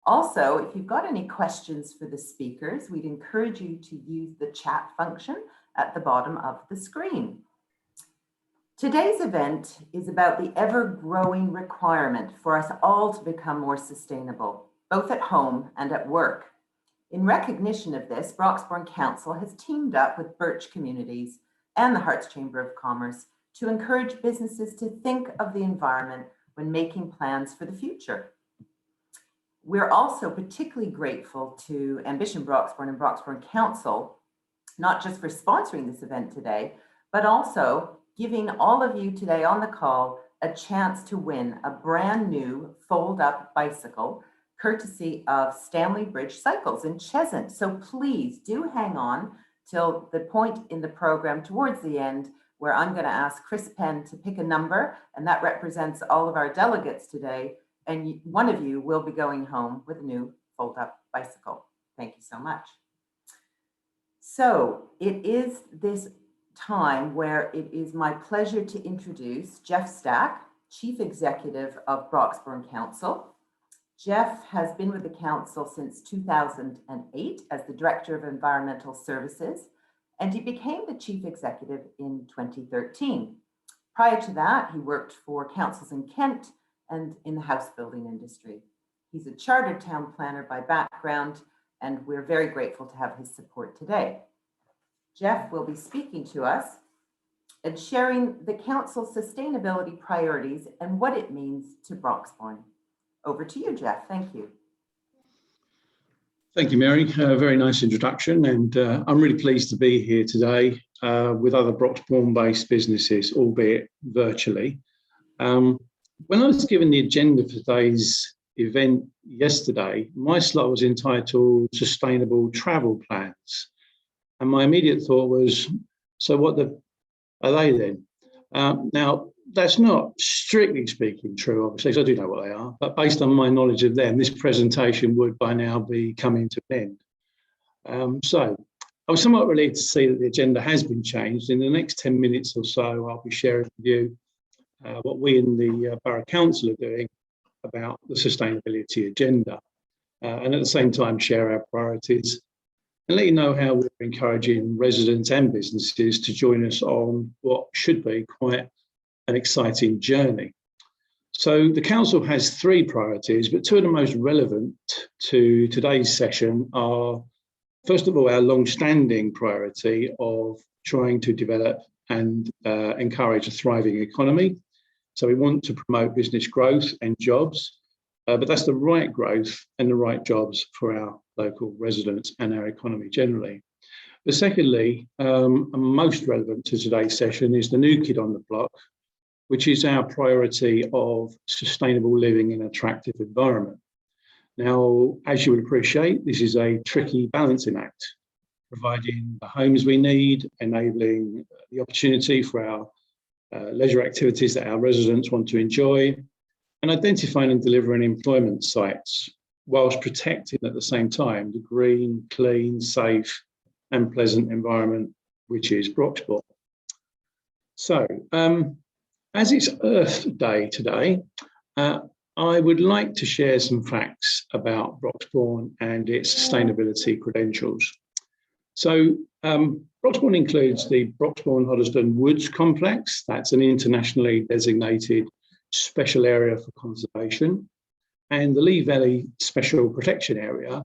Also, if you've got any questions for the speakers, we'd encourage you to use the chat function at the bottom of the screen. Today's event is about the ever-growing requirement for us all to become more sustainable, both at home and at work. In recognition of this, Broxbourne Council has teamed up with Birch Communities and the Herts Chamber of Commerce to encourage businesses to think of the environment when making plans for the future. We're also particularly grateful to Ambition Broxbourne and Broxbourne Council, not just for sponsoring this event today, but also giving all of you today on the call a chance to win a brand new fold-up bicycle courtesy of Stanley Bridge Cycles in Cheshunt. So please do hang on till the point in the program towards the end where I'm going to ask Chris Penn to pick a number, and that represents all of our delegates today. And one of you will be going home with a new fold-up bicycle. Thank you so much. So it is this time where it is my pleasure to introduce Jeff Stack, Chief Executive of Broxbourne Council. Jeff has been with the council since 2008 as the Director of Environmental Services, and he became the Chief Executive in 2013. Prior to that, he worked for councils in Kent and in the house building industry. He's a chartered town planner by background, and we're very grateful to have his support today. Jeff will be speaking to us and sharing the council's sustainability priorities and what it means to Broxbourne. Over to you, Jeff. Thank you. Thank you, Mary. Very nice introduction, and I'm really pleased to be here today with other Broxbourne-based businesses, albeit virtually. When I was given the agenda for today's event yesterday, my slot was entitled Sustainable Travel Plans. And my immediate thought was, so what are they then? Now, that's not strictly speaking true, obviously, so I do know what they are, but based on my knowledge of them, this presentation would by now be coming to an end. So I was somewhat relieved to see that the agenda has been changed. In the next 10 minutes or so, I'll be sharing with you what we in the Borough Council are doing about the sustainability agenda, and at the same time share our priorities and let you know how we're encouraging residents and businesses to join us on what should be quite an exciting journey. So the council has 3 priorities, but 2 of the most relevant to today's session are, first of all, our long-standing priority of trying to develop and encourage a thriving economy. So we want to promote business growth and jobs, but that's the right growth and the right jobs for our local residents and our economy generally. But secondly, and most relevant to today's session, is the new kid on the block, which is our priority of sustainable living in an attractive environment. Now, as you would appreciate, this is a tricky balancing act, providing the homes we need, enabling the opportunity for our leisure activities that our residents want to enjoy, and identifying and delivering employment sites, whilst protecting at the same time the green, clean, safe and pleasant environment, which is Broxbourne. So, as it's Earth Day today, I would like to share some facts about Broxbourne and its sustainability credentials. So Broxbourne includes the Broxbourne-Hoddesdon Woods Complex. That's an internationally designated special area for conservation, and the Lee Valley Special Protection Area,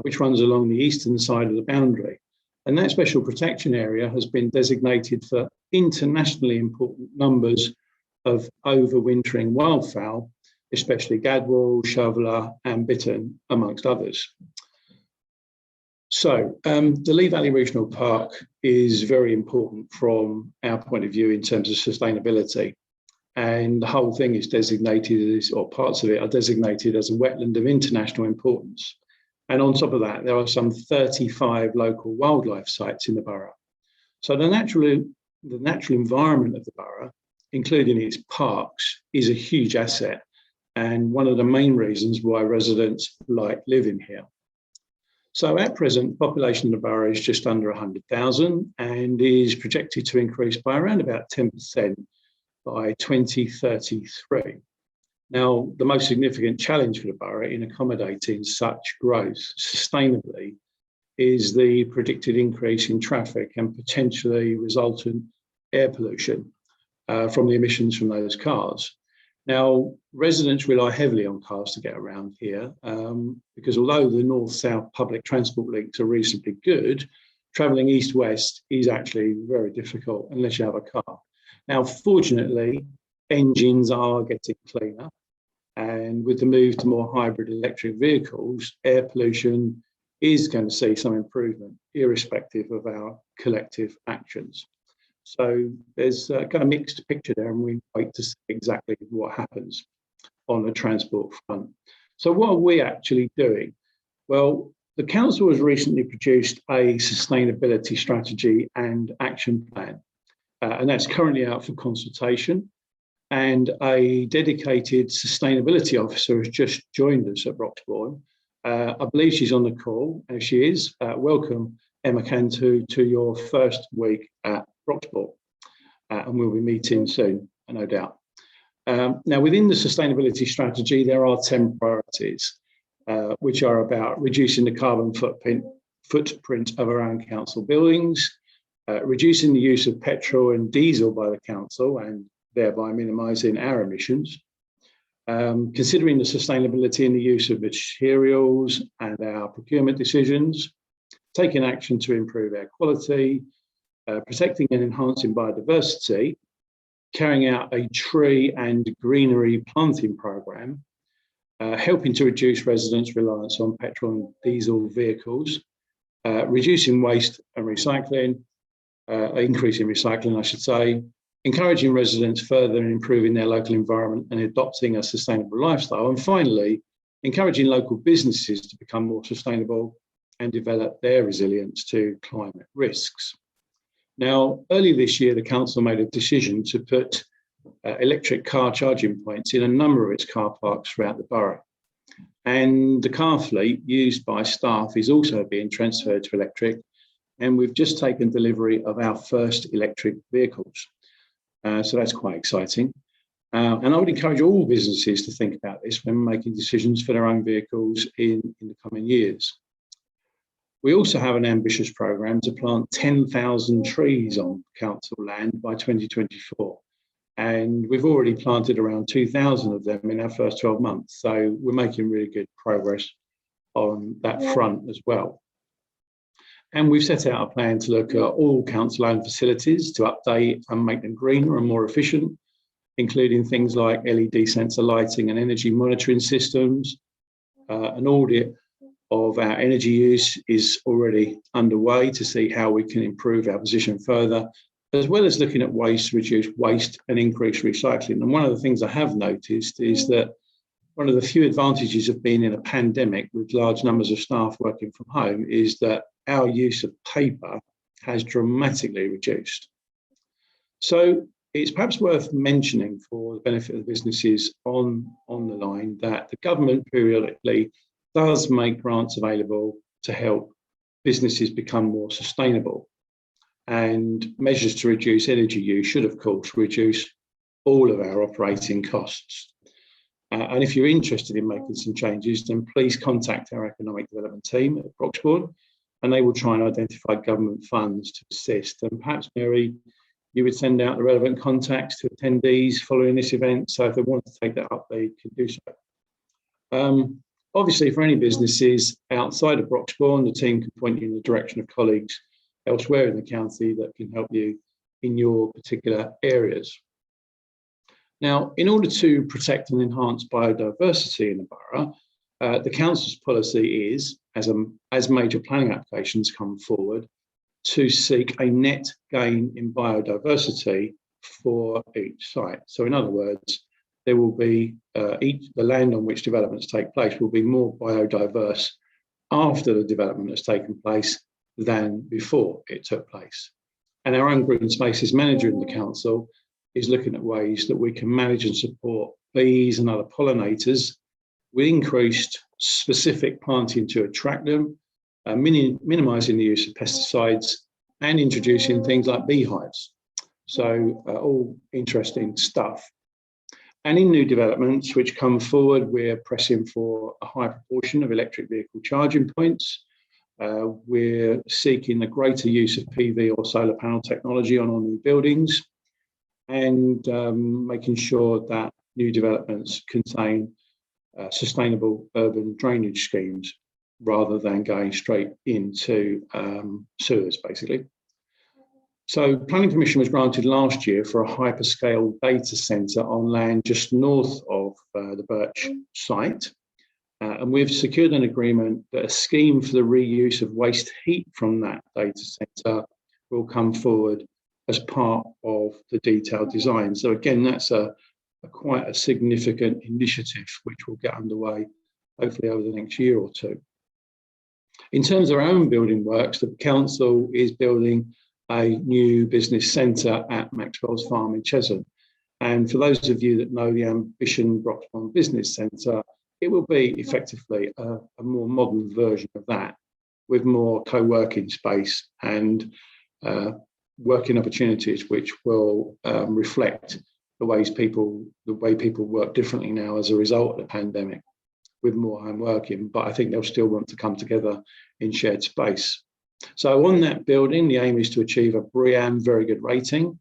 which runs along the eastern side of the boundary. And that special protection area has been designated for internationally important numbers of overwintering wildfowl, especially gadwall, shoveler and bittern, amongst others. So the Lee Valley Regional Park is very important from our point of view in terms of sustainability. And the whole thing is designated as, or parts of it are designated as a wetland of international importance. And on top of that, there are some 35 local wildlife sites in the borough. So the natural environment of the borough, including its parks, is a huge asset and one of the main reasons why residents like living here. So at present, population of the borough is just under 100,000 and is projected to increase by around about 10% by 2033. Now, the most significant challenge for the borough in accommodating such growth sustainably is the predicted increase in traffic and potentially resultant air pollution from the emissions from those cars. Now, residents rely heavily on cars to get around here because although the north-south public transport links are reasonably good, travelling east-west is actually very difficult unless you have a car. Now, fortunately, engines are getting cleaner, and with the move to more hybrid electric vehicles, air pollution is going to see some improvement, irrespective of our collective actions. So there's a kind of mixed picture there, and we wait to see exactly what happens on the transport front. So what are we actually doing? Well, the council has recently produced a sustainability strategy and action plan, and that's currently out for consultation. And a dedicated sustainability officer has just joined us at Broxbourne. I believe she's on the call, and she is. Welcome, Emma Cantu, to your first week at Broxbourne, and we'll be meeting soon, no doubt. Now, within the sustainability strategy, there are 10 priorities, which are about reducing the carbon footprint of our own council buildings, reducing the use of petrol and diesel by the council and thereby minimising our emissions, considering the sustainability in the use of materials and our procurement decisions, taking action to improve air quality, protecting and enhancing biodiversity, carrying out a tree and greenery planting programme, helping to reduce residents' reliance on petrol and diesel vehicles, reducing waste and recycling, increasing recycling, I should say, encouraging residents further in improving their local environment and adopting a sustainable lifestyle, and finally, encouraging local businesses to become more sustainable and develop their resilience to climate risks. Now, earlier this year, the council made a decision to put electric car charging points in a number of its car parks throughout the borough. And the car fleet used by staff is also being transferred to electric, and we've just taken delivery of our first electric vehicles. So that's quite exciting. And I would encourage all businesses to think about this when making decisions for their own vehicles in the coming years. We also have an ambitious programme to plant 10,000 trees on council land by 2024. And we've already planted around 2,000 of them in our first 12 months. So we're making really good progress on that front as well. And we've set out a plan to look at all council-owned facilities to update and make them greener and more efficient, including things like LED sensor lighting and energy monitoring systems. An audit of our energy use is already underway to see how we can improve our position further, as well as looking at ways to reduce waste and increase recycling. And one of the things I have noticed is that one of the few advantages of being in a pandemic with large numbers of staff working from home is that our use of paper has dramatically reduced. So it's perhaps worth mentioning for the benefit of the businesses on the line that the government periodically does make grants available to help businesses become more sustainable. And measures to reduce energy use should, of course, reduce all of our operating costs. And if you're interested in making some changes, then please contact our economic development team at Broxbourne, and they will try and identify government funds to assist. And perhaps, Mary, you would send out the relevant contacts to attendees following this event. So if they want to take that up, they can do so. Obviously, for any businesses outside of Broxbourne, the team can point you in the direction of colleagues elsewhere in the county that can help you in your particular areas. Now, in order to protect and enhance biodiversity in the borough, the council's policy is, as major planning applications come forward, to seek a net gain in biodiversity for each site. So in other words, there will be the land on which developments take place will be more biodiverse after the development has taken place than before it took place. And our own green spaces manager in the council is looking at ways that we can manage and support bees and other pollinators with increased specific planting to attract them, minimising the use of pesticides and introducing things like beehives. So all interesting stuff. And in new developments which come forward, we're pressing for a high proportion of electric vehicle charging points. We're seeking the greater use of PV or solar panel technology on all new buildings, and making sure that new developments contain sustainable urban drainage schemes rather than going straight into sewers, basically. So planning permission was granted last year for a hyperscale data centre on land just north of the Birch site. And we've secured an agreement that a scheme for the reuse of waste heat from that data centre will come forward as part of the detailed design. So again, that's quite a significant initiative which will get underway hopefully over the next year or two. In terms of our own building works, the council is building a new business centre at Maxwell's Farm in Cheshunt. And for those of you that know the Ambition Broxbourne Business Centre, it will be effectively a more modern version of that, with more co-working space and working opportunities which will reflect the way people work differently now as a result of the pandemic, with more home working, but I think they'll still want to come together in shared space. So on that building, the aim is to achieve a BREEAM very good rating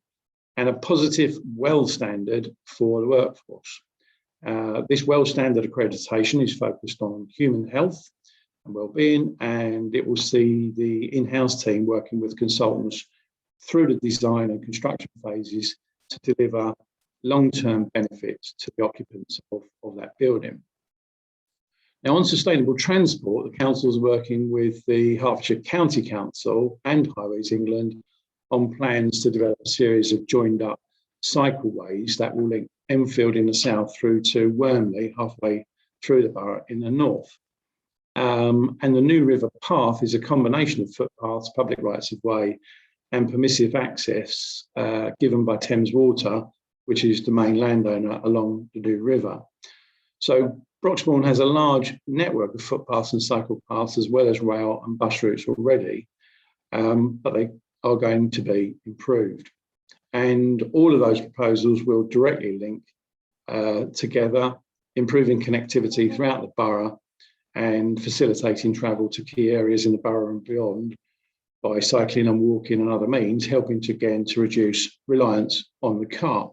and a positive WELL standard for the workforce. This WELL standard accreditation is focused on human health and well-being, and it will see the in-house team working with consultants through the design and construction phases to deliver long-term benefits to the occupants of that building. Now, on sustainable transport, the council is working with the Hertfordshire County Council and Highways England on plans to develop a series of joined up cycleways that will link Enfield in the south through to Wormley, halfway through the borough in the north. And the New River Path is a combination of footpaths, public rights of way, and permissive access given by Thames Water, which is the main landowner along the New River. So Broxbourne has a large network of footpaths and cycle paths, as well as rail and bus routes already, but they are going to be improved. And all of those proposals will directly link together, improving connectivity throughout the borough and facilitating travel to key areas in the borough and beyond by cycling and walking and other means, helping to reduce reliance on the car.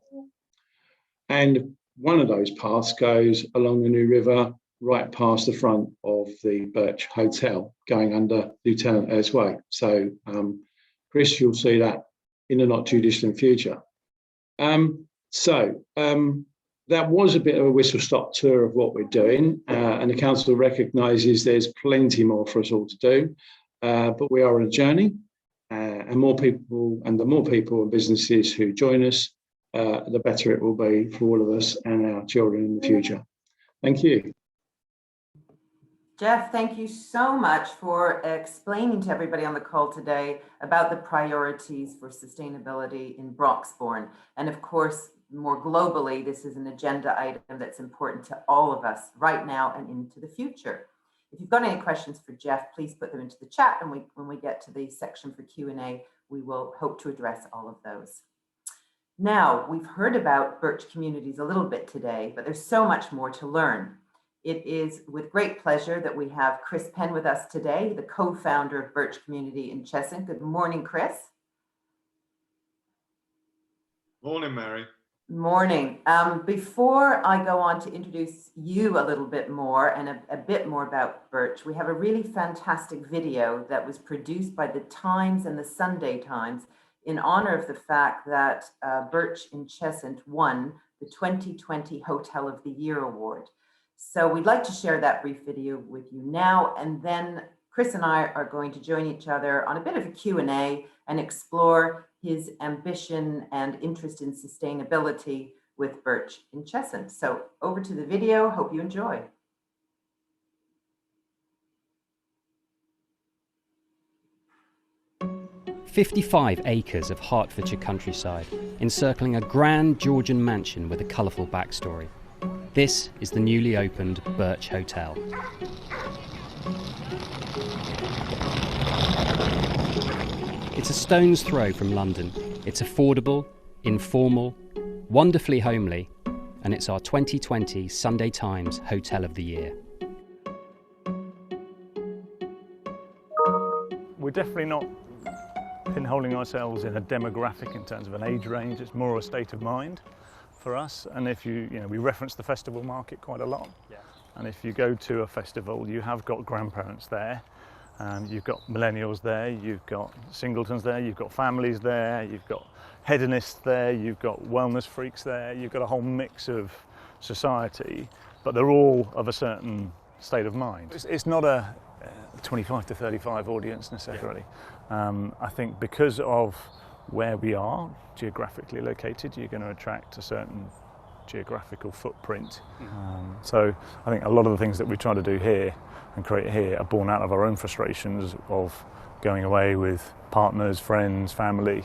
And one of those paths goes along the New River, right past the front of the Birch Hotel, going under Lieutenant Ayres Way. So, Chris, you'll see that in the not too distant future. That was a bit of a whistle-stop tour of what we're doing, and the council recognises there's plenty more for us all to do, but we are on a journey, and the more people and businesses who join us, the better it will be for all of us and our children in the future. Thank you. Jeff, thank you so much for explaining to everybody on the call today about the priorities for sustainability in Broxbourne. And of course, more globally, this is an agenda item that's important to all of us right now and into the future. If you've got any questions for Jeff, please put them into the chat, and when we get to the section for Q&A, we will hope to address all of those. Now, we've heard about Birch Communities a little bit today, but there's so much more to learn. It is with great pleasure that we have Chris Penn with us today, the co-founder of Birch Community in Cheshunt. Good morning, Chris. Morning, Mary. Morning. Before I go on to introduce you a little bit more and a bit more about Birch, we have a really fantastic video that was produced by the Times and the Sunday Times in honor of the fact that Birch in Cheshunt won the 2020 Hotel of the Year Award. So we'd like to share that brief video with you now, and then Chris and I are going to join each other on a bit of a Q&A and explore his ambition and interest in sustainability with Birch in Cheshunt. So over to the video, hope you enjoy. "55 acres of Hertfordshire countryside, encircling a grand Georgian mansion with a colourful backstory. This is the newly opened Birch Hotel. It's a stone's throw from London. It's affordable, informal, wonderfully homely, and it's our 2020 Sunday Times Hotel of the Year. We're definitely not pinholing ourselves in a demographic in terms of an age range. It's more a state of mind for us. And if we reference the festival market quite a lot. Yeah. And if you go to a festival, you have got grandparents there, you've got millennials there, you've got singletons there, you've got families there, you've got hedonists there, you've got wellness freaks there, you've got a whole mix of society, but they're all of a certain state of mind. It's not a 25 to 35 audience necessarily. I think because of where we are geographically located, you're going to attract a certain geographical footprint. So I think a lot of the things that we try to do here and create here are born out of our own frustrations of going away with partners, friends, family,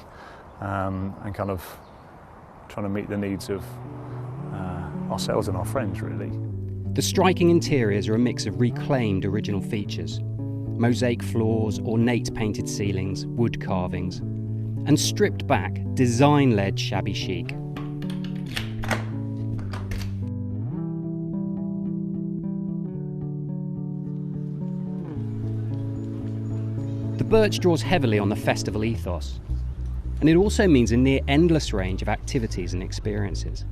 and kind of trying to meet the needs of ourselves and our friends, really. The striking interiors are a mix of reclaimed original features: mosaic floors, ornate painted ceilings, wood carvings, and stripped back, design-led shabby chic. The Birch draws heavily on the festival ethos, and it also means a near endless range of activities and experiences.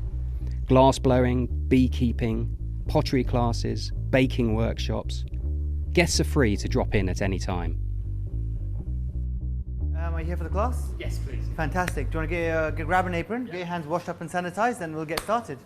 Glass blowing, beekeeping, pottery classes, baking workshops. Guests are free to drop in at any time. Are you here for the class? Yes, please. Fantastic. Do you want to grab an apron, get your hands washed up and sanitized, and we'll get started.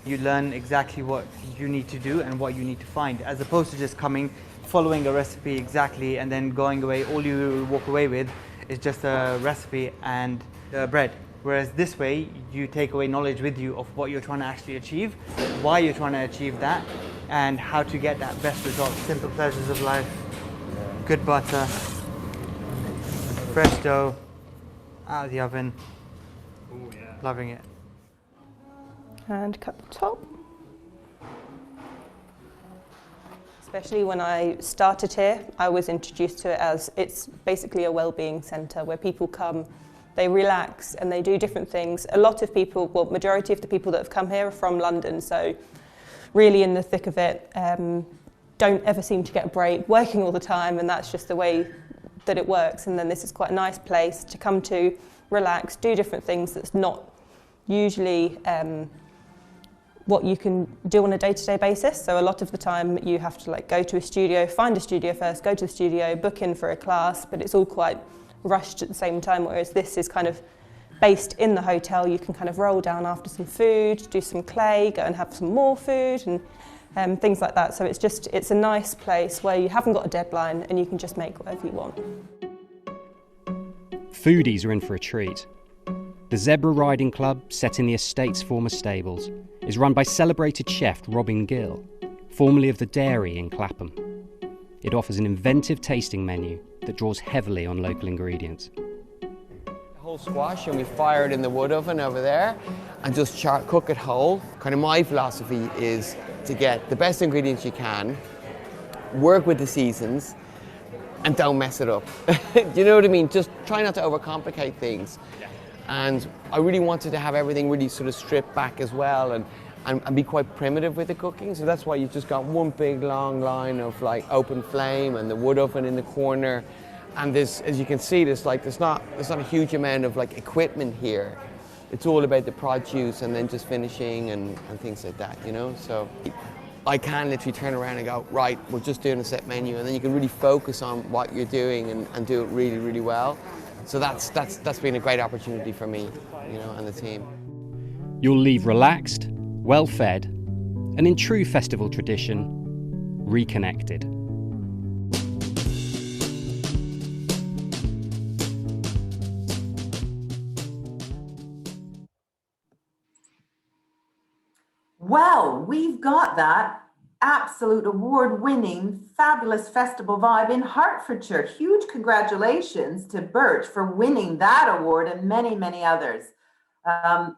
You learn exactly what you need to do and what you need to find, as opposed to just coming, following a recipe exactly, and then going away. All you walk away with is just a recipe and bread. Whereas this way, you take away knowledge with you of what you're trying to actually achieve, why you're trying to achieve that, and how to get that best result. Simple pleasures of life, good butter, fresh dough, out of the oven. Oh, yeah. Loving it. And cut the top. Especially when I started here, I was introduced to it as it's basically a well-being centre where people come, they relax and they do different things. A lot of people, well, majority of the people that have come here are from London, so really in the thick of it, don't ever seem to get a break, working all the time, and that's just the way that it works. And then this is quite a nice place to come to, relax, do different things that's not usually what you can do on a day-to-day basis. So a lot of the time you have to go to a studio, find a studio first, go to the studio, book in for a class, but it's all quite rushed at the same time, whereas this is kind of based in the hotel. You can kind of roll down after some food, do some clay, go and have some more food and things like that. So it's a nice place where you haven't got a deadline and you can just make whatever you want. Foodies are in for a treat. The Zebra Riding Club, set in the estate's former stables, is run by celebrated chef Robin Gill, formerly of the Dairy in Clapham. It offers an inventive tasting menu that draws heavily on local ingredients. Whole squash, and we fire it in the wood oven over there and just cook it whole. Kind of my philosophy is to get the best ingredients you can, work with the seasons, and don't mess it up. Do you know what I mean? Just try not to overcomplicate things. And I really wanted to have everything really sort of stripped back as well and be quite primitive with the cooking. So that's why you've just got one big long line of open flame and the wood oven in the corner. And there's, as you can see, there's not a huge amount of equipment here. It's all about the produce and then just finishing and things like that, you know? So I can literally turn around and go, right, we're just doing a set menu, and then you can really focus on what you're doing and do it really, really well. So that's been a great opportunity for me, you know, and the team. You'll leave relaxed, well-fed, and in true festival tradition, reconnected. Well, we've got that absolute award-winning, fabulous festival vibe in Hertfordshire. Huge congratulations to Birch for winning that award and many, many others.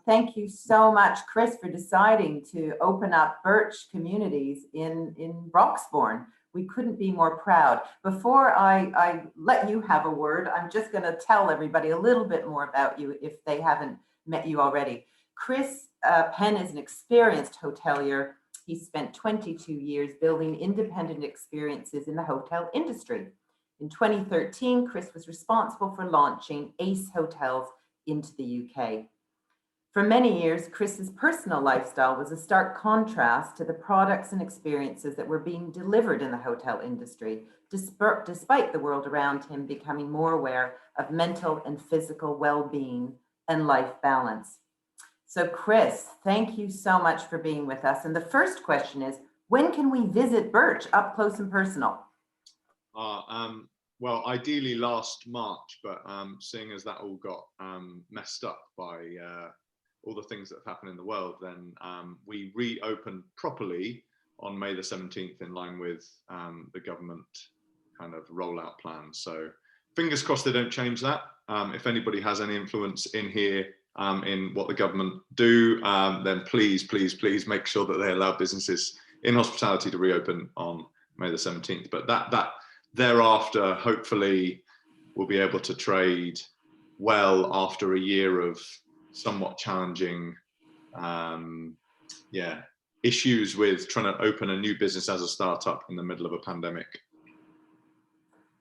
Thank you so much, Chris, for deciding to open up Birch Communities in Broxbourne. We couldn't be more proud. Before I let you have a word, I'm just going to tell everybody a little bit more about you if they haven't met you already. Chris Penn is an experienced hotelier. He spent 22 years building independent experiences in the hotel industry. In 2013, Chris was responsible for launching Ace Hotels into the UK. For many years, Chris's personal lifestyle was a stark contrast to the products and experiences that were being delivered in the hotel industry, despite the world around him becoming more aware of mental and physical well-being and life balance. So Chris, thank you so much for being with us. And the first question is, when can we visit Birch up close and personal? Well, ideally last March, but seeing as that all got messed up by all the things that have happened in the world, then we reopened properly on May the 17th in line with the government kind of rollout plan. So fingers crossed they don't change that. If anybody has any influence in here in what the government do, then please make sure that they allow businesses in hospitality to reopen on May the 17th. But that thereafter, hopefully, we'll be able to trade well after a year of somewhat challenging issues with trying to open a new business as a startup in the middle of a pandemic.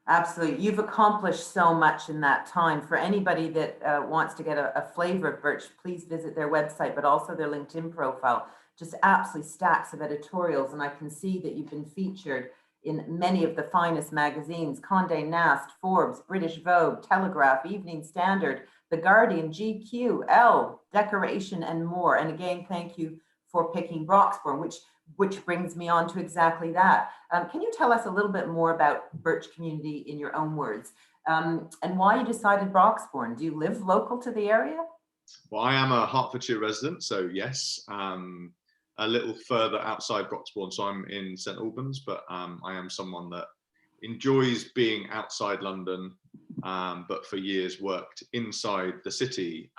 Absolutely. You've accomplished so much in that time. For anybody that wants to get a flavor of Birch, please visit their website, but also their LinkedIn profile. Just absolutely stacks of editorials. And I can see that you've been featured in many of the finest magazines: Condé Nast, Forbes, British Vogue, Telegraph, Evening Standard, The Guardian, GQ, Elle, Decoration, and more. And again, thank you for picking Broxbourne, which brings me on to exactly that. Can you tell us a little bit more about Birch Community in your own words, and why you decided Broxbourne? Do you live local to the area? Well, I am a Hertfordshire resident, so yes, a little further outside Broxbourne, so I'm in St Albans, but I am someone that enjoys being outside London, but for years worked inside the city.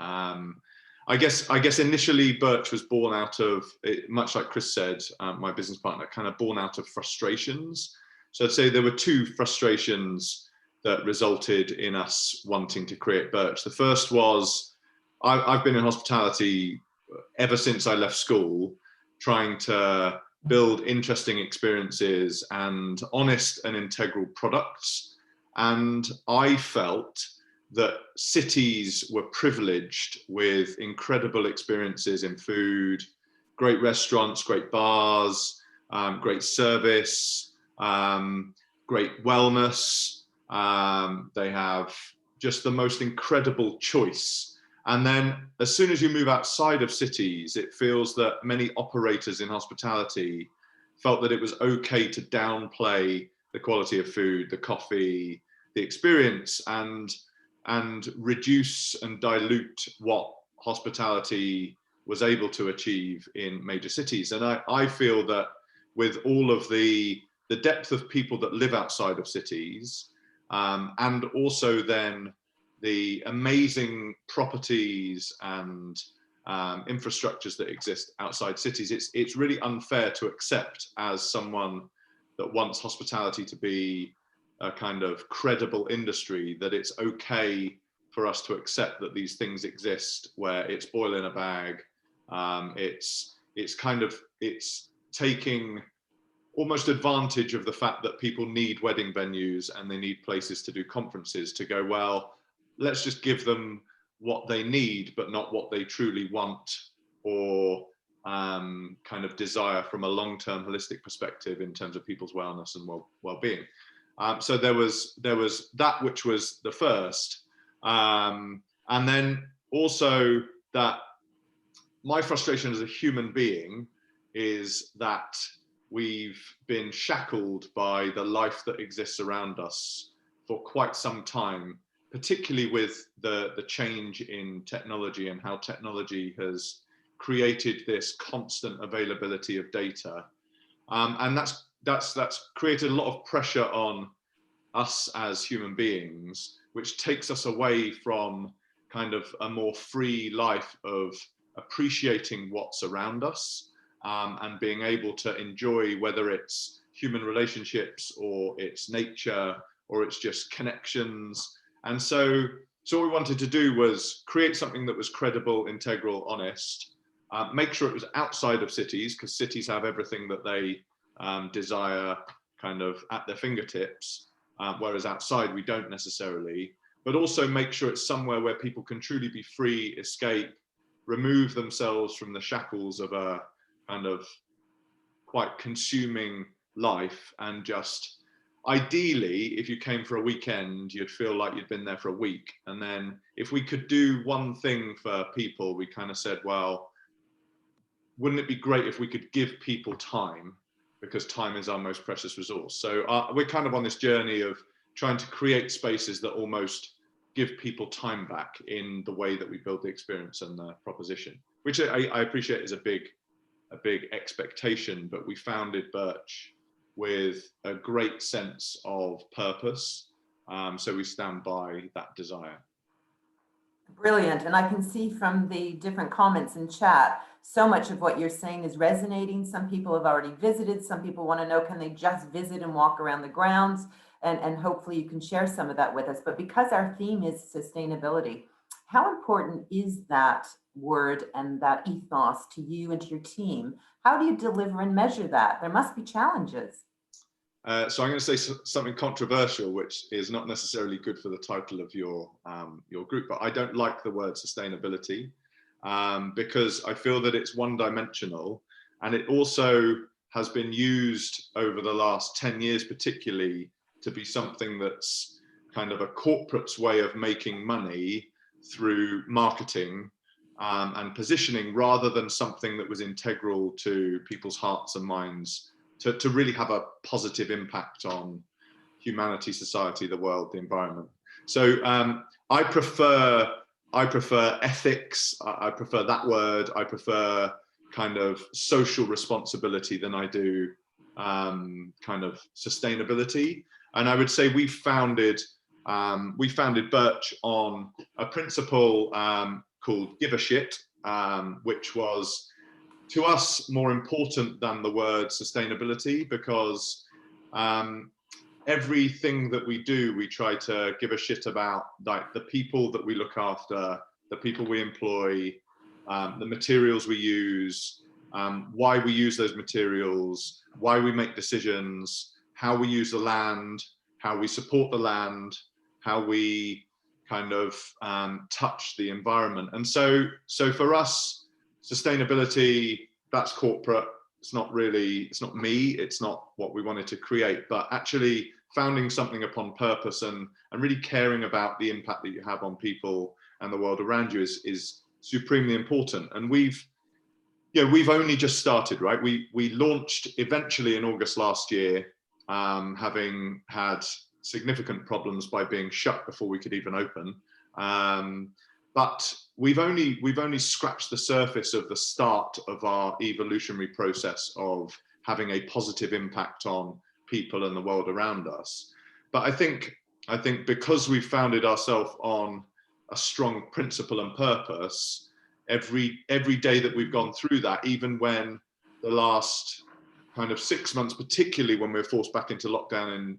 I guess initially Birch was born out of, much like Chris said, my business partner, kind of born out of frustrations. So I'd say there were two frustrations that resulted in us wanting to create Birch. The first was, I've been in hospitality ever since I left school, trying to build interesting experiences and honest and integral products. And I felt that cities were privileged with incredible experiences in food, great restaurants, great bars, great service, great wellness. They have just the most incredible choice. And then as soon as you move outside of cities, it feels that many operators in hospitality felt that it was okay to downplay the quality of food, the coffee, the experience, and reduce and dilute what hospitality was able to achieve in major cities. And I feel that with all of the depth of people that live outside of cities, and also then the amazing properties and infrastructures that exist outside cities, it's really unfair to accept as someone that wants hospitality to be a kind of credible industry, that it's okay for us to accept that these things exist where it's oil in a bag. It's taking almost advantage of the fact that people need wedding venues and they need places to do conferences, to go, well, let's just give them what they need, but not what they truly want or kind of desire from a long-term holistic perspective in terms of people's wellness and well-being. So there was that, which was the first. And then also that my frustration as a human being is that we've been shackled by the life that exists around us for quite some time, particularly with the change in technology and how technology has created this constant availability of data. And that's created a lot of pressure on us as human beings, which takes us away from kind of a more free life of appreciating what's around us, and being able to enjoy, whether it's human relationships or it's nature or it's just connections. And so what we wanted to do was create something that was credible, integral, honest, Make sure it was outside of cities, because cities have everything that they desire kind of at their fingertips, whereas outside we don't necessarily. But also make sure it's somewhere where people can truly be free, escape, remove themselves from the shackles of a kind of quite consuming life, and just ideally, if you came for a weekend, you'd feel like you'd been there for a week. And then if we could do one thing for people, we kind of said, well, wouldn't it be great if we could give people time, because time is our most precious resource. So we're kind of on this journey of trying to create spaces that almost give people time back in the way that we build the experience and the proposition, which I appreciate is a big expectation, but we founded Birch with a great sense of purpose. So we stand by that desire. Brilliant. And I can see from the different comments in chat, so much of what you're saying is resonating. Some people have already visited. Some people want to know, can they just visit and walk around the grounds? And hopefully you can share some of that with us. But because our theme is sustainability, how important is that word and that ethos to you and to your team? How do you deliver and measure that? There must be challenges. So I'm going to say something controversial, which is not necessarily good for the title of your group, but I don't like the word sustainability because I feel that it's one-dimensional, and it also has been used over the last 10 years particularly to be something that's kind of a corporate's way of making money through marketing and positioning, rather than something that was integral to people's hearts and minds to really have a positive impact on humanity, society, the world, the environment. So I prefer ethics. I prefer that word. I prefer kind of social responsibility than I do kind of sustainability. And I would say we founded Birch on a principle called give a shit, which was, to us, more important than the word sustainability, because everything that we do, we try to give a shit about, like the people that we look after, the people we employ, the materials we use, why we use those materials, why we make decisions, how we use the land, how we support the land, how we kind of touch the environment. And so for us, sustainability, that's corporate. It's not me, it's not what we wanted to create, but actually founding something upon purpose and really caring about the impact that you have on people and the world around you is supremely important. And we've only just started, right? We launched eventually in August last year, having had significant problems by being shut before we could even open. But we've only scratched the surface of the start of our evolutionary process of having a positive impact on people and the world around us. But I think because we've founded ourselves on a strong principle and purpose, every day that we've gone through that, even when the last kind of 6 months, particularly when we were forced back into lockdown in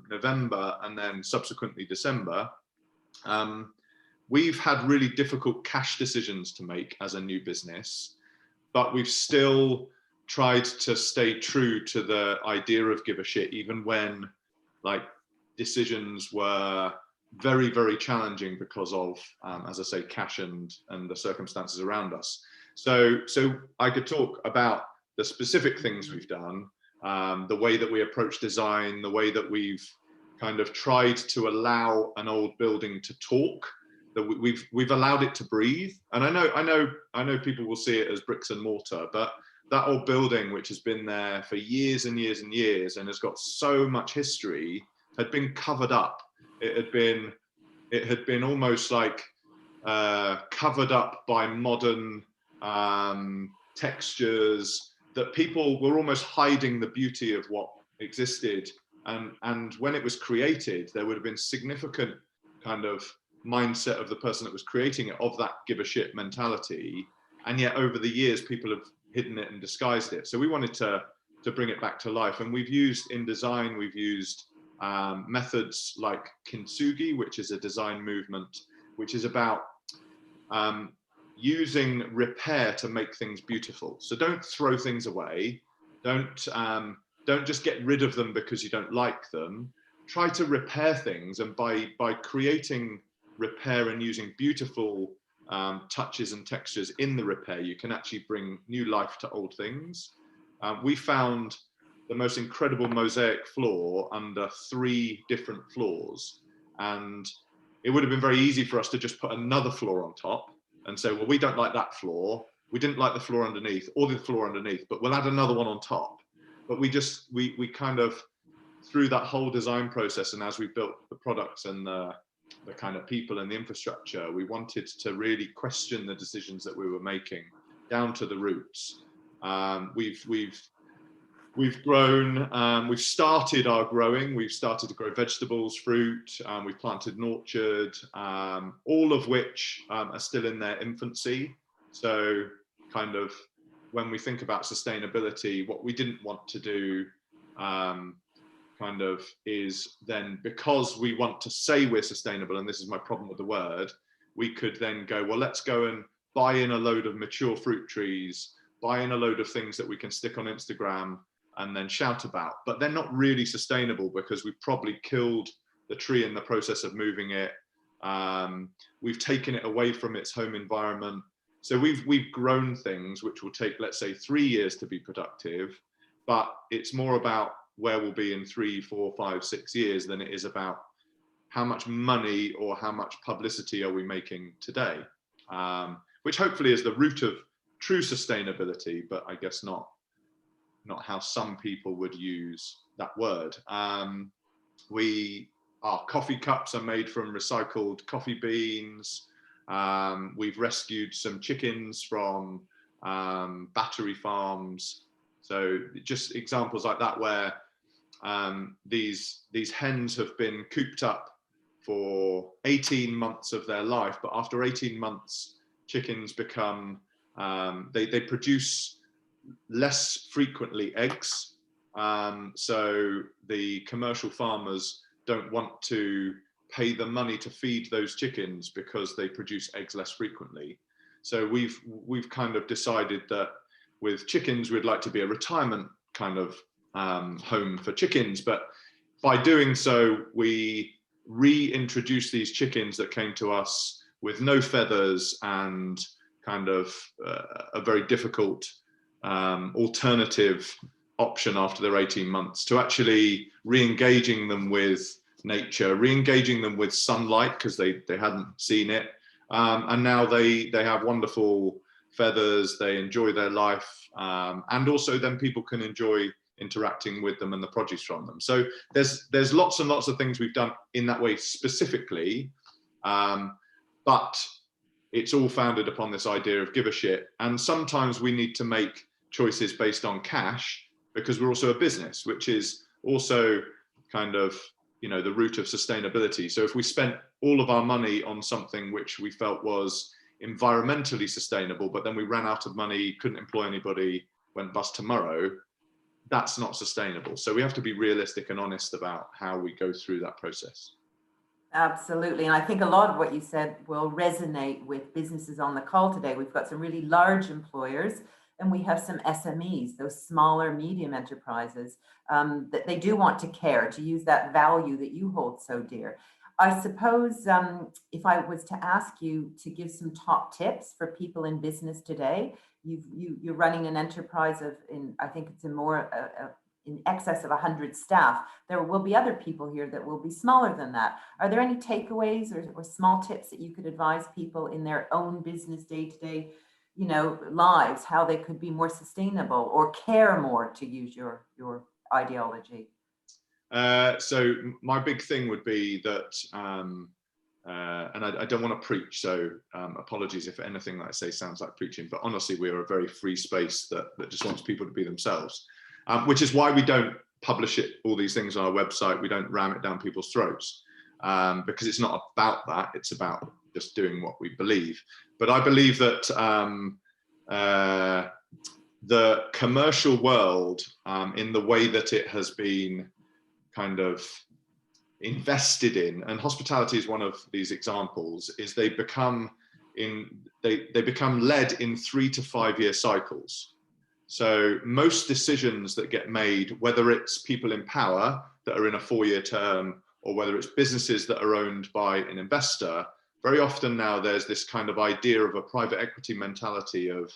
November and then subsequently December, we've had really difficult cash decisions to make as a new business, but we've still tried to stay true to the idea of give a shit, even when like decisions were very, very challenging because of, as I say, cash and the circumstances around us. So I could talk about the specific things we've done, the way that we approach design, the way that we've kind of tried to allow an old building to talk, that we've allowed it to breathe. And I know people will see it as bricks and mortar, but that old building, which has been there for years and years and years and has got so much history, had been covered up. It had been almost like covered up by modern textures, that people were almost hiding the beauty of what existed. And when it was created, there would have been significant kind of mindset of the person that was creating it, of that give a shit mentality. And yet over the years, people have hidden it and disguised it. So we wanted to bring it back to life. And we've used methods like kintsugi, which is a design movement, which is about using repair to make things beautiful. So don't throw things away. Don't just get rid of them because you don't like them. Try to repair things, and by creating repair and using beautiful touches and textures in the repair, you can actually bring new life to old things. We found the most incredible mosaic floor under 3 different floors, and it would have been very easy for us to just put another floor on top and say, well, we don't like that floor, we didn't like the floor underneath or the floor underneath, but we'll add another one on top. But we kind of, through that whole design process, and as we built the products and the kind of people and the infrastructure, we wanted to really question the decisions that we were making down to the roots. We've grown, we've started our growing, we've started to grow vegetables, fruit, we've planted an orchard, all of which are still in their infancy. So kind of when we think about sustainability, what we didn't want to do kind of is then, because we want to say we're sustainable, and this is my problem with the word, we could then go, well, let's go and buy in a load of mature fruit trees, buy in a load of things that we can stick on Instagram and then shout about, but they're not really sustainable because we've probably killed the tree in the process of moving it. We've taken it away from its home environment. So we've grown things which will take, let's say, 3 years to be productive, but it's more about where we'll be in 3, 4, 5, 6 years than it is about how much money or how much publicity are we making today, which hopefully is the root of true sustainability, but I guess not how some people would use that word. Our coffee cups are made from recycled coffee beans. We've rescued some chickens from battery farms. So just examples like that where these hens have been cooped up for 18 months of their life, but after 18 months, chickens become, they produce less frequently eggs. So the commercial farmers don't want to pay the money to feed those chickens because they produce eggs less frequently. So we've kind of decided that with chickens, we'd like to be a retirement kind of home for chickens. But by doing so, we reintroduced these chickens that came to us with no feathers and kind of a very difficult alternative option after their 18 months to actually re-engaging them with nature, re-engaging them with sunlight because they hadn't seen it. And now they have wonderful feathers, they enjoy their life, and also then people can enjoy interacting with them and the produce from them. So there's lots and lots of things we've done in that way specifically, but it's all founded upon this idea of give a shit. And sometimes we need to make choices based on cash because we're also a business, which is also kind of, you know, the root of sustainability. So if we spent all of our money on something which we felt was environmentally sustainable, but then we ran out of money, couldn't employ anybody, went bust tomorrow, that's not sustainable. So we have to be realistic and honest about how we go through that process. Absolutely. And I think a lot of what you said will resonate with businesses on the call today. We've got some really large employers and we have some SMEs, those smaller medium enterprises, that they do want to care, to use that value that you hold so dear. I suppose if I was to ask you to give some top tips for people in business today, you're running an enterprise of, I think it's in excess of 100 staff. There will be other people here that will be smaller than that. Are there any takeaways or small tips that you could advise people in their own business day-to-day, lives, how they could be more sustainable or care more, to use your ideology? So my big thing would be that, and I don't want to preach, so apologies if anything that I say sounds like preaching, but honestly, we're a very free space that just wants people to be themselves, which is why we don't publish all these things on our website. We don't ram it down people's throats, because it's not about that. It's about just doing what we believe. But I believe that the commercial world, in the way that it has been kind of invested in, and hospitality is one of these examples, is they become they become led in 3 to 5 year cycles. So most decisions that get made, whether it's people in power that are in a 4-year term, or whether it's businesses that are owned by an investor, very often now there's this kind of idea of a private equity mentality of,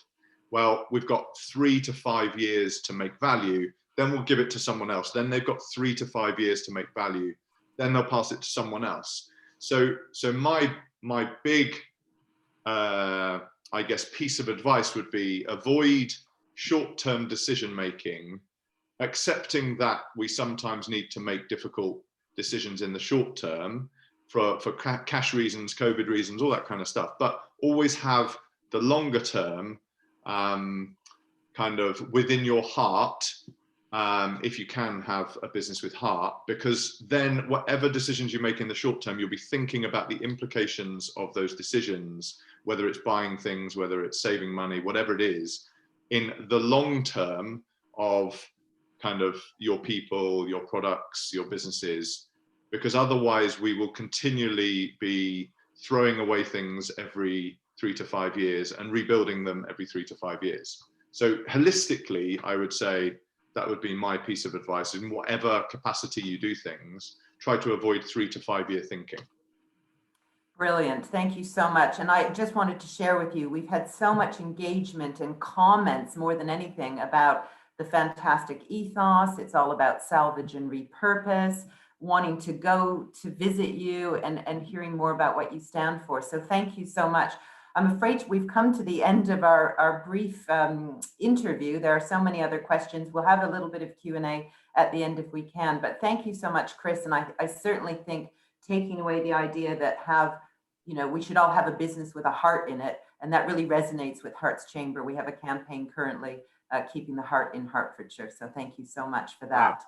well, we've got 3 to 5 years to make value, then we'll give it to someone else. Then they've got 3 to 5 years to make value, then they'll pass it to someone else. So my big, I guess, piece of advice would be avoid short-term decision-making, accepting that we sometimes need to make difficult decisions in the short term for cash reasons, COVID reasons, all that kind of stuff, but always have the longer term kind of within your heart, if you can have a business with heart, because then whatever decisions you make in the short term, you'll be thinking about the implications of those decisions, whether it's buying things, whether it's saving money, whatever it is, in the long term of kind of your people, your products, your businesses, because otherwise we will continually be throwing away things every 3 to 5 years and rebuilding them every 3 to 5 years. So holistically, I would say that would be my piece of advice. In whatever capacity you do things, try to avoid 3 to 5 year thinking. Brilliant. Thank you so much. And I just wanted to share with you, we've had so much engagement and comments more than anything about the fantastic ethos. It's all about salvage and repurpose, wanting to go to visit you and hearing more about what you stand for. So thank you so much. I'm afraid we've come to the end of our brief interview. There are so many other questions. We'll have a little bit of Q&A at the end if we can, but thank you so much, Chris. And I certainly think taking away the idea that we should all have a business with a heart in it. And that really resonates with Herts Chamber. We have a campaign currently, Keeping the Heart in Hertfordshire. So thank you so much for that.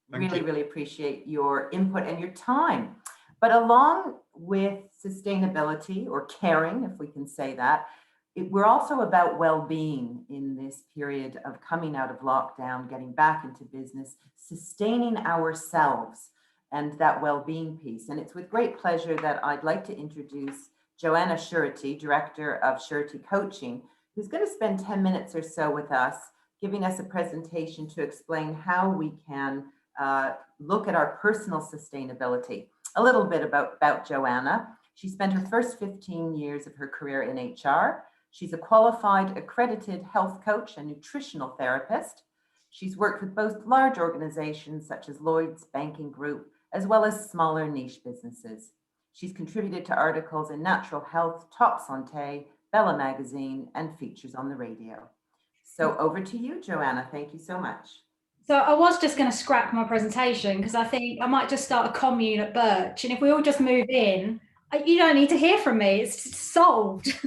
Really appreciate your input and your time. But along with sustainability, or caring, if we can say that, we're also about well-being in this period of coming out of lockdown, getting back into business, sustaining ourselves and that well-being piece. And it's with great pleasure that I'd like to introduce Joanna Surety, Director of Surety Coaching, who's going to spend 10 minutes or so with us, giving us a presentation to explain how we can look at our personal sustainability. A little bit about Joanna. She spent her first 15 years of her career in HR. She's a qualified accredited health coach and nutritional therapist. She's worked with both large organizations such as Lloyd's Banking Group, as well as smaller niche businesses. She's contributed to articles in Natural Health, Top Santé, Bella Magazine, and features on the radio. So over to you, Joanna. Thank you so much. So I was just going to scrap my presentation because I think I might just start a commune at Birch, and if we all just move in, you don't need to hear from me. It's solved.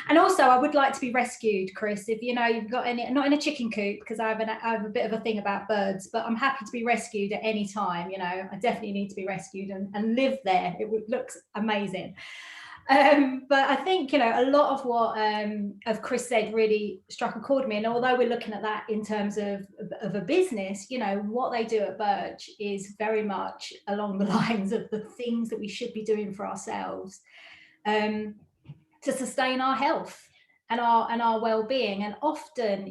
And also, I would like to be rescued, Chris. If you've got any, not in a chicken coop because I have a bit of a thing about birds, but I'm happy to be rescued at any time. I definitely need to be rescued and live there. It looks amazing. But I think, a lot of what Chris said really struck a chord with me. And although we're looking at that in terms of a business, what they do at Birch is very much along the lines of the things that we should be doing for ourselves to sustain our health and our well-being. And often,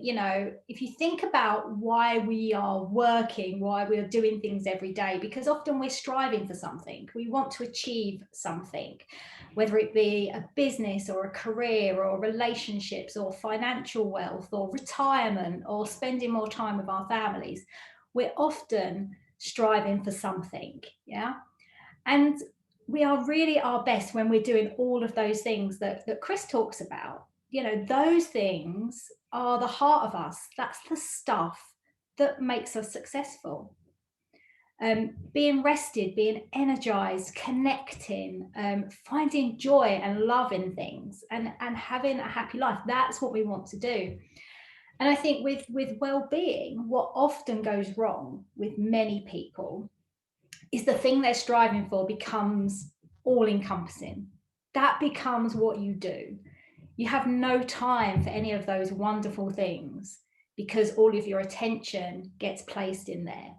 if you think about why we are working, why we're doing things every day, because often we're striving for something. We want to achieve something, whether it be a business or a career or relationships or financial wealth or retirement or spending more time with our families. We're often striving for something, yeah? And we are really our best when we're doing all of those things that Chris talks about. Those things are the heart of us. That's the stuff that makes us successful. Being rested, being energized, connecting, finding joy and love in things and having a happy life. That's what we want to do. And I think with well-being, what often goes wrong with many people is the thing they're striving for becomes all-encompassing. That becomes what you do. You have no time for any of those wonderful things because all of your attention gets placed in there.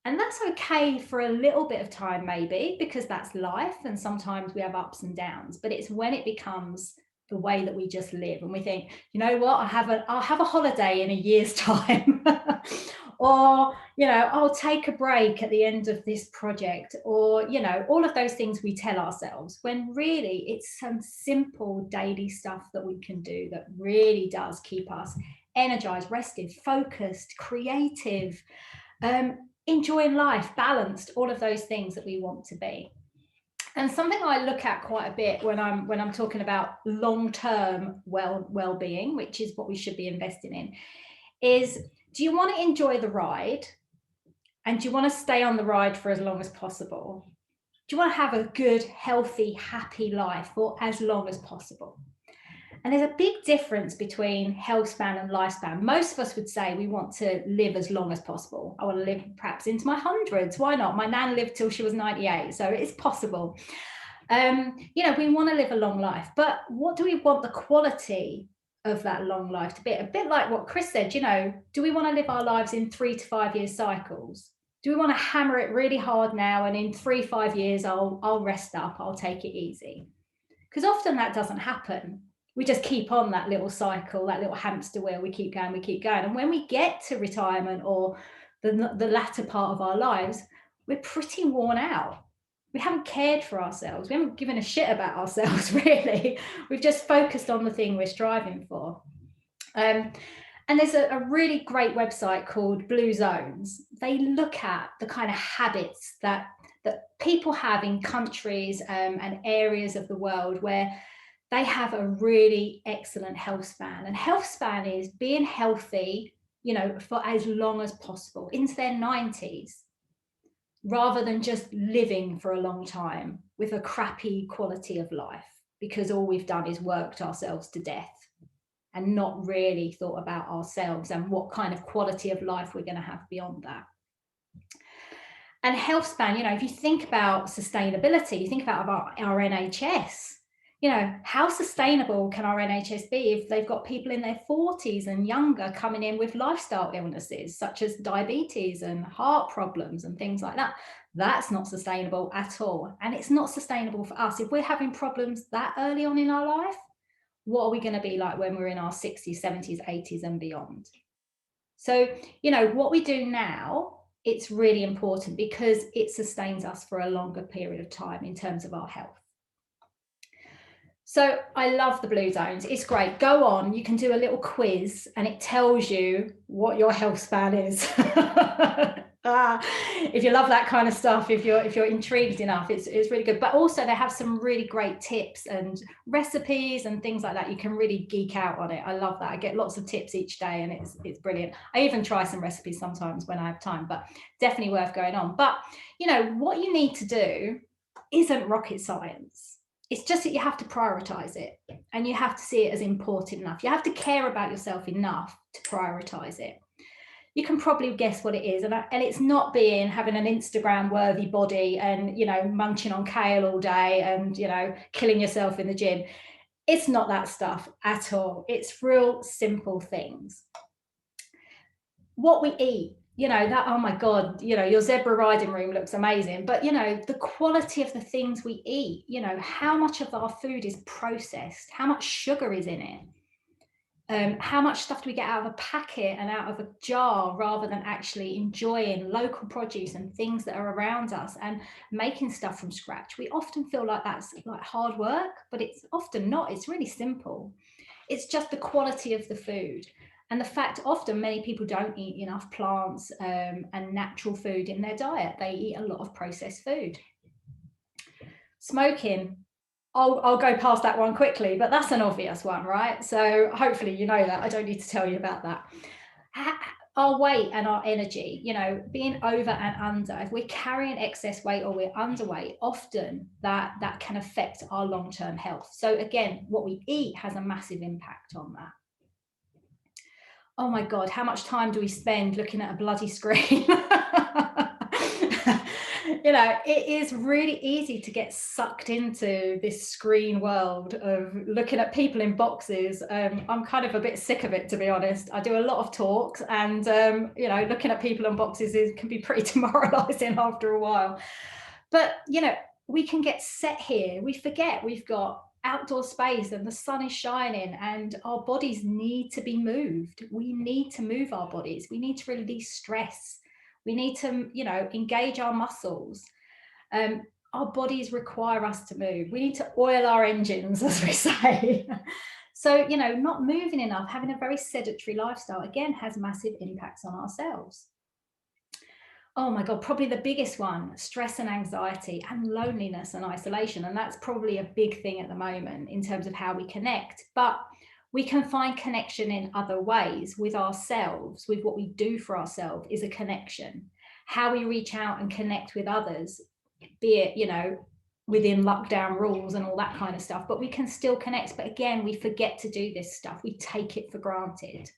And that's okay for a little bit of time, maybe, because that's life. And sometimes we have ups and downs, but it's when it becomes the way that we just live and we think, you know what, I'll have a holiday in a year's time. Or, you know, I'll take a break at the end of this project, or, you know, all of those things we tell ourselves, when really it's some simple daily stuff that we can do that really does keep us energized, rested, focused, creative, enjoying life, balanced, all of those things that we want to be. And something I look at quite a bit when I'm talking about long-term well-being, which is what we should be investing in, is, do you want to enjoy the ride? And do you want to stay on the ride for as long as possible? Do you want to have a good, healthy, happy life for as long as possible? And there's a big difference between health span and lifespan. Most of us would say we want to live as long as possible. I want to live perhaps into my hundreds. Why not? My nan lived till she was 98, so it's possible. You know, we want to live a long life, but what do we want the quality of that long life to be? A bit like what Chris said, you know, do we want to live our lives in 3 to 5 year cycles? Do we want to hammer it really hard now, and in 3-5 years I'll rest up, I'll take it easy? Because often that doesn't happen. We just keep on that little cycle, that little hamster wheel. We keep going, we keep going. And when we get to retirement or the latter part of our lives, we're pretty worn out. We haven't cared for ourselves. We haven't given a shit about ourselves, really. We've just focused on the thing we're striving for. And there's a really great website called Blue Zones. They look at the kind of habits that people have in countries and areas of the world where they have a really excellent health span. And health span is being healthy, you know, for as long as possible, into their 90s, rather than just living for a long time with a crappy quality of life, because all we've done is worked ourselves to death and not really thought about ourselves and what kind of quality of life we're going to have beyond that. And health span, you know, if you think about sustainability, you think about our NHS. You know, how sustainable can our NHS be if they've got people in their 40s and younger coming in with lifestyle illnesses such as diabetes and heart problems and things like that? That's not sustainable at all. And it's not sustainable for us. If we're having problems that early on in our life, what are we going to be like when we're in our 60s, 70s, 80s and beyond? So, you know, what we do now, it's really important because it sustains us for a longer period of time in terms of our health. So I love the Blue Zones. It's great. Go on, you can do a little quiz and it tells you what your health span is. If you love that kind of stuff, if you're intrigued enough, it's really good. But also they have some really great tips and recipes and things like that. You can really geek out on it. I love that. I get lots of tips each day and it's brilliant. I even try some recipes sometimes when I have time, but definitely worth going on. But you know, what you need to do isn't rocket science. It's just that you have to prioritize it and you have to see it as important enough. You have to care about yourself enough to prioritize it. You can probably guess what it is. And it's not having an Instagram worthy body and, you know, munching on kale all day and, you know, killing yourself in the gym. It's not that stuff at all. It's real simple things. What we eat. You know, that, oh my God, you know, your zebra riding room looks amazing. But, you know, the quality of the things we eat, you know, how much of our food is processed, how much sugar is in it, how much stuff do we get out of a packet and out of a jar rather than actually enjoying local produce and things that are around us and making stuff from scratch. We often feel like that's like hard work, but it's often not. It's really simple. It's just the quality of the food. And the fact often many people don't eat enough plants and natural food in their diet. They eat a lot of processed food. Smoking, I'll go past that one quickly, but that's an obvious one, right? So hopefully you know that. I don't need to tell you about that. Our weight and our energy, you know, being over and under, if we're carrying excess weight or we're underweight, often that can affect our long-term health. So again, what we eat has a massive impact on that. Oh my God, how much time do we spend looking at a bloody screen? You you know, it is really easy to get sucked into this screen world of looking at people in boxes. I'm kind of a bit sick of it, to be honest. I do a lot of talks, and you know, looking at people in boxes can be pretty demoralizing after a while. But you know, we can get set here. We forget we've got outdoor space and the sun is shining, and our bodies need to be moved. We need to move our bodies. We need to release stress. We need to, you know, engage our muscles. Our bodies require us to move. We need to oil our engines, as we say. So, you know, not moving enough, having a very sedentary lifestyle, again, has massive impacts on ourselves. Oh my God, probably the biggest one, stress and anxiety and loneliness and isolation. And that's probably a big thing at the moment in terms of how we connect. But we can find connection in other ways with ourselves, with what we do for ourselves is a connection. How we reach out and connect with others, be it, you know, within lockdown rules and all that kind of stuff, but we can still connect. But again, we forget to do this stuff. We take it for granted.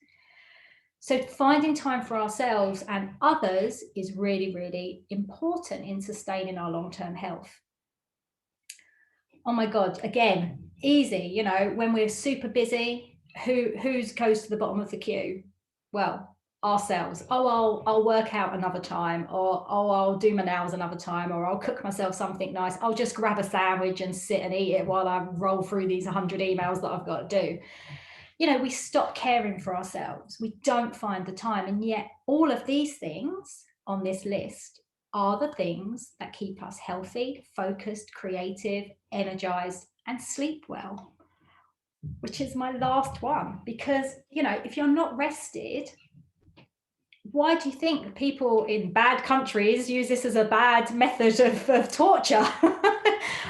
So finding time for ourselves and others is really, really important in sustaining our long-term health. Oh my God, again, easy, you know, when we're super busy, who goes to the bottom of the queue? Well, ourselves. Oh, I'll work out another time, or oh, I'll do my nails another time, or I'll cook myself something nice. I'll just grab a sandwich and sit and eat it while I roll through these 100 emails that I've got to do. You know, we stop caring for ourselves. We don't find the time. And yet all of these things on this list are the things that keep us healthy, focused, creative, energized, and sleep well, which is my last one. Because, you know, if you're not rested, why do you think people in bad countries use this as a bad method of torture?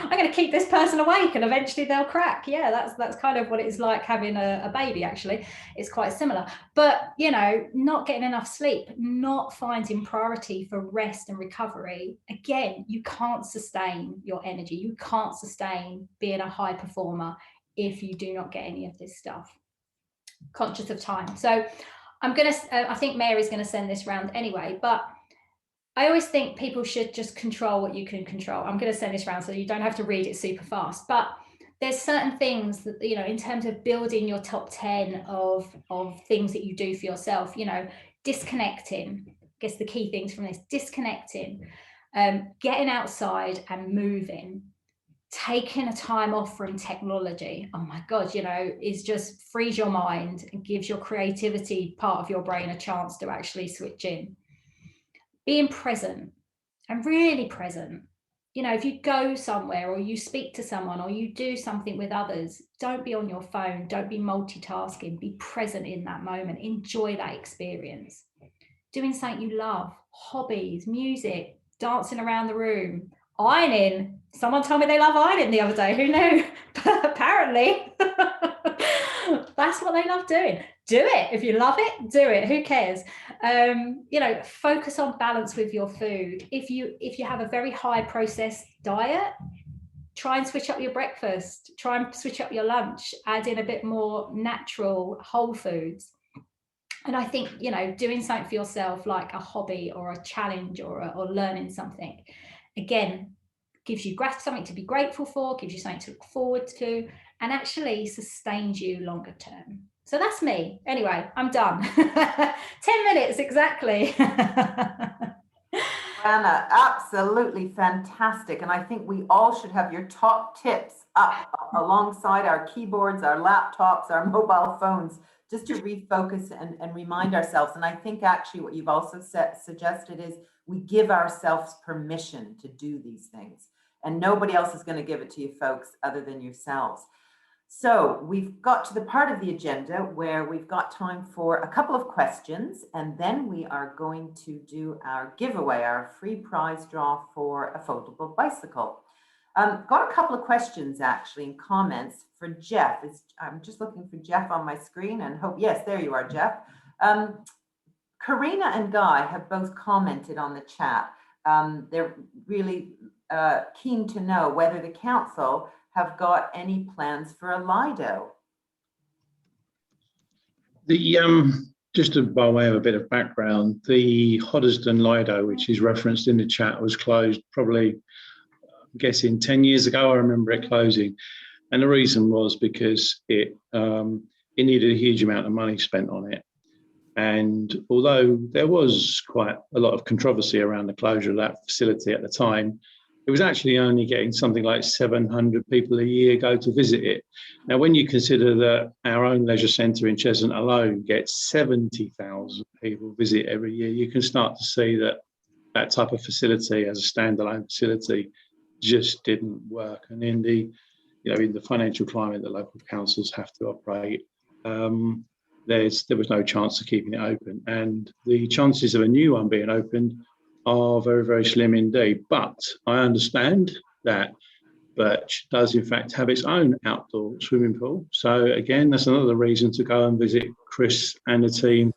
I'm going to keep this person awake and eventually they'll crack. Yeah, that's kind of what it's like having a baby, actually. It's quite similar. But, you know, not getting enough sleep, not finding priority for rest and recovery. Again, you can't sustain your energy. You can't sustain being a high performer if you do not get any of this stuff. Conscious of time. So I think Mary's going to send this round anyway, but I always think people should just control what you can control. I'm going to send this round so you don't have to read it super fast, but there's certain things that, you know, in terms of building your top 10 of things that you do for yourself, you know, disconnecting, I guess the key things from this, disconnecting, getting outside and moving, taking a time off from technology. Oh my God, you know, is just frees your mind and gives your creativity part of your brain a chance to actually switch in. Being present and really present. You know, if you go somewhere or you speak to someone or you do something with others, don't be on your phone, don't be multitasking, be present in that moment, enjoy that experience. Doing something you love, hobbies, music, dancing around the room, ironing. Someone told me they love ironing the other day. Who knew? But apparently that's what they love doing. Do it. If you love it, do it. Who cares? You know, focus on balance with your food. If you have a very high processed diet, try and switch up your breakfast, try and switch up your lunch, add in a bit more natural whole foods. And I think, you know, doing something for yourself, like a hobby or a challenge or learning something, again, gives you something to be grateful for, gives you something to look forward to, and actually sustains you longer term. So that's me. Anyway, I'm done. 10 minutes exactly. Anna, absolutely fantastic. And I think we all should have your top tips up alongside our keyboards, our laptops, our mobile phones, just to refocus and remind ourselves. And I think actually what you've also suggested is we give ourselves permission to do these things. And nobody else is going to give it to you folks other than yourselves. So we've got to the part of the agenda where we've got time for a couple of questions, and then we are going to do our giveaway, our free prize draw for a foldable bicycle. Got a couple of questions actually and comments for Jeff. I'm just looking for Jeff on my screen and hope, yes, there you are, Jeff. Karina and Guy have both commented on the chat. They're really keen to know whether the council have got any plans for a Lido. The Just by way of a bit of background, the Hoddesdon Lido, which is referenced in the chat, was closed probably, I'm guessing 10 years ago. I remember it closing. And the reason was because it needed a huge amount of money spent on it. And although there was quite a lot of controversy around the closure of that facility at the time, it was actually only getting something like 700 people a year go to visit it. Now, when you consider that our own leisure centre in Cheshunt alone gets 70,000 people visit every year, you can start to see that that type of facility as a standalone facility just didn't work. And in the, in the financial climate that local councils have to operate, there was no chance of keeping it open. And the chances of a new one being opened are very, very slim indeed. But I understand that Birch does in fact have its own outdoor swimming pool. So again, that's another reason to go and visit Chris and the team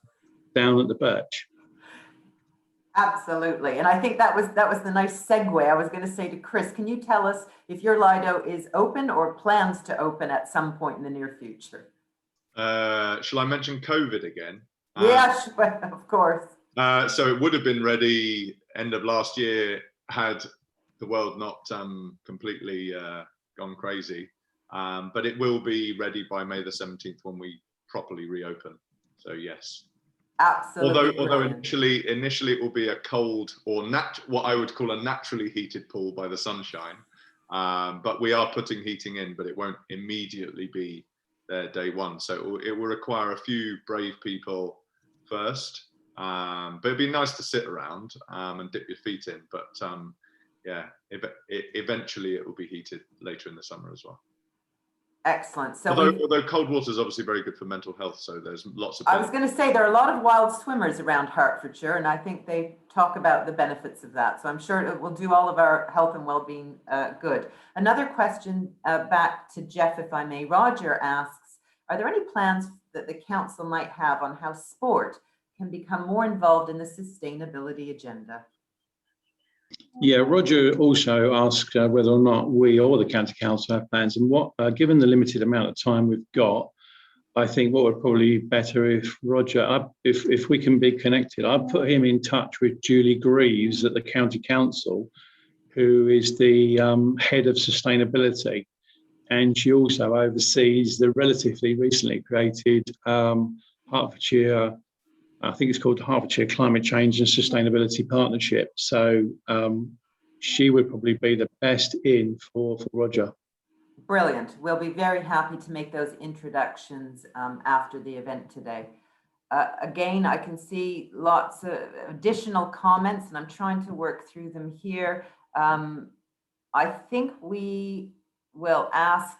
down at the Birch. Absolutely. And I think that was the nice segue. I was going to say to Chris, can you tell us if your Lido is open or plans to open at some point in the near future? Shall I mention COVID again? Yes, of course. So it would have been ready end of last year had the world not completely gone crazy. But it will be ready by May the 17th when we properly reopen. So yes. Absolutely. Although initially it will be a cold or what I would call a naturally heated pool by the sunshine. But we are putting heating in, but it won't immediately be there day one. So it will require a few brave people first. But it'd be nice to sit around and dip your feet in. But yeah, eventually it will be heated later in the summer as well. Excellent. So although cold water is obviously very good for mental health, so there's lots of. I was going to say there are a lot of wild swimmers around Hertfordshire, and I think they talk about the benefits of that. So I'm sure it will do all of our health and well-being good. Another question back to Jeff, if I may. Roger asks, are there any plans that the council might have on how sport can become more involved in the sustainability agenda? Yeah, Roger also asked whether or not we or the County Council have plans, and what, given the limited amount of time we've got, I think what would probably be better if Roger, if we can be connected, I'd put him in touch with Julie Greaves at the County Council, who is the head of sustainability, and she also oversees the relatively recently created Hertfordshire, I think it's called the Hertfordshire Climate Change and Sustainability Partnership. So she would probably be the best in for Roger. Brilliant. We'll be very happy to make those introductions after the event today. Again, I can see lots of additional comments and I'm trying to work through them here. I think we will ask,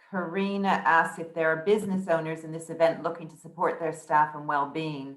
Karina asks if there are business owners in this event looking to support their staff and well-being.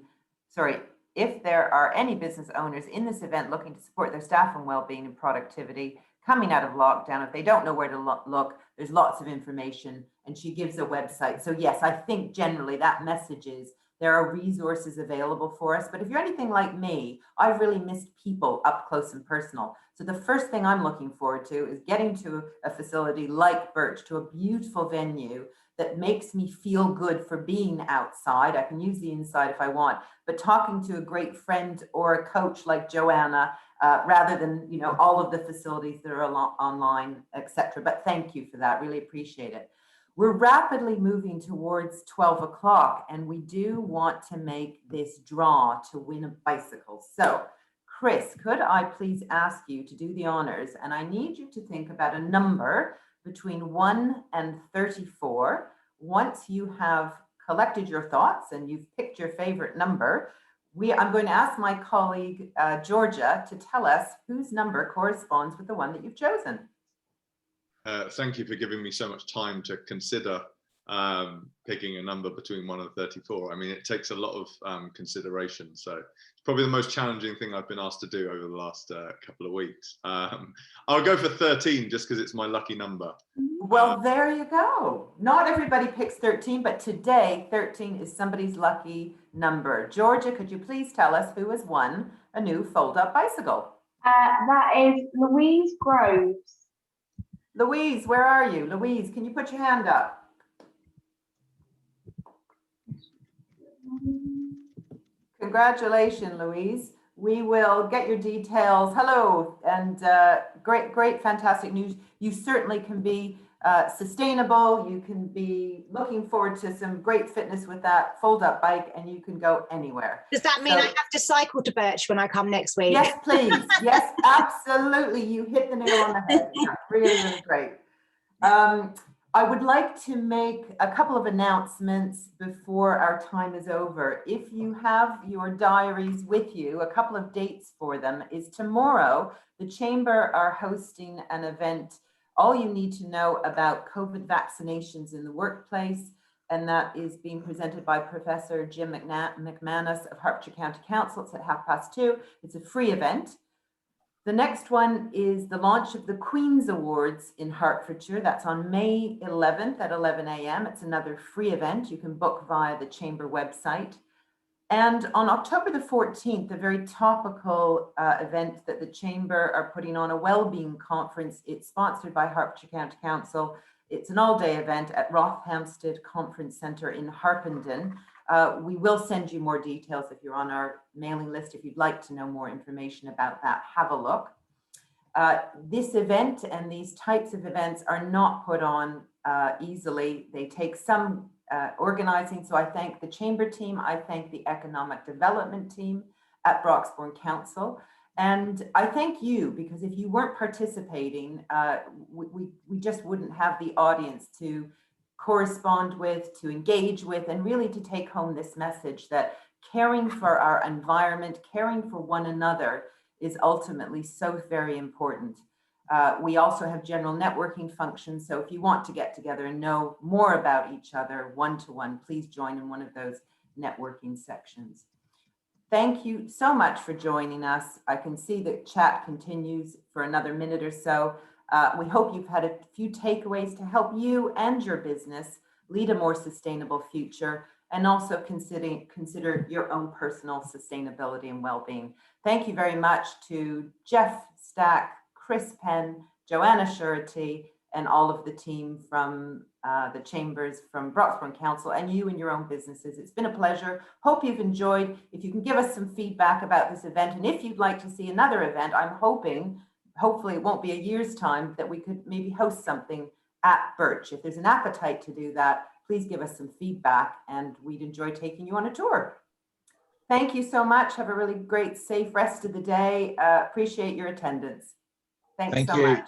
Sorry, if there are any business owners in this event looking to support their staff and well-being and productivity coming out of lockdown. If they don't know where to look, there's lots of information, and she gives a website. So yes, I think generally that message is there are resources available for us. But if you're anything like me, I've really missed people up close and personal. So the first thing I'm looking forward to is getting to a facility like Birch, to a beautiful venue that makes me feel good for being outside. I can use the inside if I want, but talking to a great friend or a coach like Joanna, rather than, you know, all of the facilities that are online, etc. But thank you for that, really appreciate it. We're rapidly moving towards 12 o'clock and we do want to make this draw to win a bicycle. So Chris, could I please ask you to do the honors? And I need you to think about a number between 1 and 34. Once you have collected your thoughts and you've picked your favorite number, I'm going to ask my colleague, Georgia, to tell us whose number corresponds with the one that you've chosen. Thank you for giving me so much time to consider picking a number between 1 and 34. I mean, it takes a lot of consideration. So it's probably the most challenging thing I've been asked to do over the last couple of weeks. I'll go for 13 just because it's my lucky number. Well, there you go. Not everybody picks 13, but today 13 is somebody's lucky number. Georgia, could you please tell us who has won a new fold-up bicycle? That is Louise Groves. Louise, where are you? Louise, can you put your hand up? Congratulations, Louise. We will get your details. Hello, and great, fantastic news. You certainly can be sustainable. You can be looking forward to some great fitness with that fold-up bike, and you can go anywhere. Does that mean I have to cycle to Birch when I come next week? Yes, please. Yes, absolutely. You hit the nail on the head. Yeah, really great. I would like to make a couple of announcements before our time is over. If you have your diaries with you, a couple of dates for them is tomorrow. The Chamber are hosting an event, all you need to know about COVID vaccinations in the workplace, and that is being presented by Professor Jim McManus of Herts County Council. It's at 2:30. It's a free event. The next one is the launch of the Queen's Awards in Hertfordshire. That's on May 11th at 11 a.m. It's another free event. You can book via the Chamber website. And on October the 14th, a very topical event that the Chamber are putting on, a wellbeing conference. It's sponsored by Hertfordshire County Council. It's an all-day event at Rothamsted Conference Centre in Harpenden. We will send you more details if you're on our mailing list. If you'd like to know more information about that, have a look. This event and these types of events are not put on easily. They take some organizing. So I thank the Chamber team. I thank the Economic Development team at Broxbourne Council. And I thank you, because if you weren't participating, we just wouldn't have the audience to correspond with, to engage with, and really to take home this message that caring for our environment, caring for one another is ultimately so very important. We also have general networking functions. So if you want to get together and know more about each other one-to-one, please join in one of those networking sections. Thank you so much for joining us. I can see that chat continues for another minute or so. We hope you've had a few takeaways to help you and your business lead a more sustainable future, and also consider your own personal sustainability and well-being. Thank you very much to Jeff Stack, Chris Penn, Joanna Surety, and all of the team from the Chambers, from Broxbourne Council, and you and your own businesses. It's been a pleasure. Hope you've enjoyed. If you can give us some feedback about this event, and if you'd like to see another event, I'm hopefully it won't be a year's time, that we could maybe host something at Birch. If there's an appetite to do that, please give us some feedback, and we'd enjoy taking you on a tour. Thank you so much. Have a really great, safe rest of the day. Appreciate your attendance. Thanks so much.